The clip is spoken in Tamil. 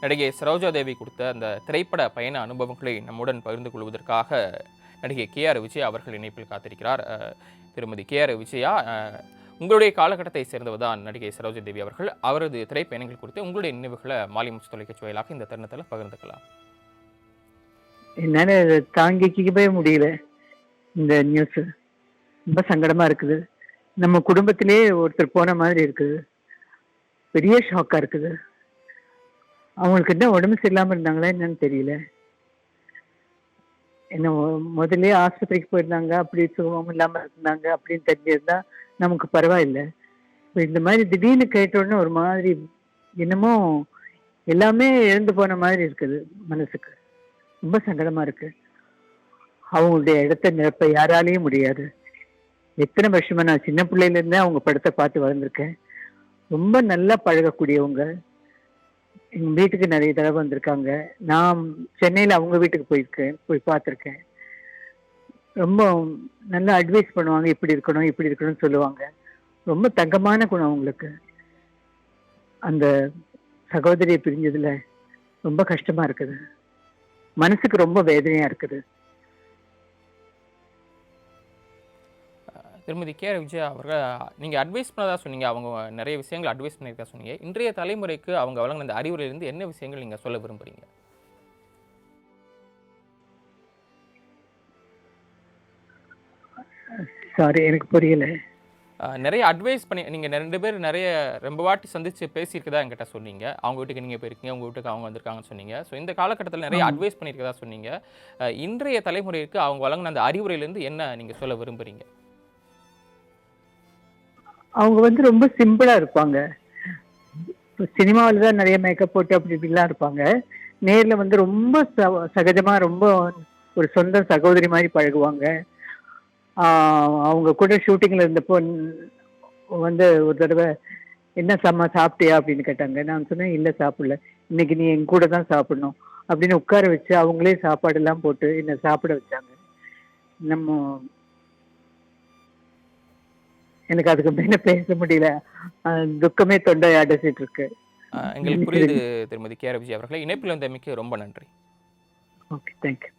நடிகை சரோஜா தேவி கொடுத்த அந்த திரைப்பட பயண அனுபவங்களை நம்முடன் பகிர்ந்து கொள்வதற்காக நடிகை KR விஜயா அவர்கள் இணைப்பில் காத்திருக்கிறார். திருமதி KR விஜயா, உங்களுடைய காலகட்டத்தை சேர்ந்தவர் தான் நடிகை சரோஜா தேவி அவர்கள். அவரது திரைப்பயணங்கள் குறித்து உங்களுடைய நினைவுகளை மாலிமுச்சு தொலைக்காட்சி வாயிலாக இந்த தருணத்தில் பகிர்ந்துக்கலாம். என்னால தாங்கிக்கவே முடியல. இந்த நியூஸ் ரொம்ப சங்கடமா இருக்குது. நம்ம குடும்பத்திலே ஒருத்தர் போன மாதிரி இருக்குது. பெரிய ஷாக்கா இருக்குது. அவங்களுக்கு என்ன உடம்பு சரியில்லாம இருந்தாங்களா என்னன்னு தெரியல. என்ன முதல்ல ஆஸ்பத்திரிக்கு போயிருந்தாங்க, அப்படி சுகமும் இல்லாம இருந்தாங்க அப்படின்னு தெரிஞ்சிருந்தா நமக்கு பரவாயில்லை. இப்போ இந்த மாதிரி திடீர்னு கேட்டோடனே ஒரு மாதிரி என்னமோ எல்லாமே இழந்து போன மாதிரி இருக்குது. மனசுக்கு ரொம்ப சங்கடமா இருக்கு. அவங்களுடைய இடத்த நிரப்ப யாராலையும் முடியாது. எத்தனை வருஷமா நான் சின்ன பிள்ளையில இருந்தே அவங்க படத்தை பார்த்து வளர்ந்துருக்கேன். ரொம்ப நல்லா பழகக்கூடியவங்க. எங்க வீட்டுக்கு நிறைய தடவை வந்திருக்காங்க. நான் சென்னையில அவங்க வீட்டுக்கு போய் பார்த்துருக்கேன். ரொம்ப நல்லா அட்வைஸ் பண்ணுவாங்க, இப்படி இருக்கணும் இப்படி இருக்கணும்னு சொல்லுவாங்க. ரொம்ப தங்கமான குணம் அவங்களுக்கு. அந்த சகோதரியை பிரிஞ்சதுல ரொம்ப கஷ்டமா இருக்குது. மனசுக்கு ரொம்ப வேதனையா இருக்குது. திருமதி KR விஜயா அவர்கள், நீங்கள் அட்வைஸ் பண்ணதா சொன்னீங்க, அவங்க நிறைய விஷயங்கள் அட்வைஸ் பண்ணியிருக்கா சொன்னீங்க. இன்றைய தலைமுறைக்கு அவங்க வழங்கின அந்த அறிவுரையிலிருந்து என்ன விஷயங்கள் நீங்கள் சொல்ல விரும்புகிறீங்க? சாரி, எனக்கு புரியல. நிறைய அட்வைஸ் பண்ணி நீங்கள் 2 பேர் ரொம்ப வாட்டி சந்தித்து பேசியிருக்கதா என்கிட்ட சொன்னீங்க. அவங்க வீட்டுக்கு நீங்கள் போயிருக்கீங்க, உங்கள் வீட்டுக்கு அவங்க வந்திருக்காங்கன்னு சொன்னீங்க. ஸோ இந்த காலகட்டத்தில் நிறைய அட்வைஸ் பண்ணியிருக்கதா சொன்னீங்க. இன்றைய தலைமுறைக்கு அவங்க வழங்கின அந்த அறிவுரையிலேருந்து என்ன நீங்கள் சொல்ல விரும்புகிறீங்க? அவங்க ரொம்ப சிம்பிளா இருப்பாங்க. சினிமாவில் தான் நிறைய மேக்கப் போட்டு அப்படி இப்படிலாம் இருப்பாங்க. நேரில் ரொம்ப சகஜமா ரொம்ப ஒரு சொந்த சகோதரி மாதிரி பழகுவாங்க. அவங்க கூட ஷூட்டிங்ல இருந்தப்போ ஒரு தடவை என்ன சாப்பிட்டியா அப்படின்னு கேட்டாங்க. நான் சொன்னேன், இல்லை சாப்பிடல, இன்னைக்கு நீ என் கூட தான் சாப்பிடணும் அப்படின்னு உட்கார வச்சு அவங்களே சாப்பாடெல்லாம் போட்டு என்னை சாப்பிட வச்சாங்க. எனக்கு அதுக்கு மேல பேச முடியல. துக்கமே தொண்டை அடைச்சிட்டு இருக்கு. எங்களுக்கு புரியுது திருமதி KR விஜயா அவர்களே. இணைப்பில் வந்தமைக்கு ரொம்ப நன்றி. Okay, thank you.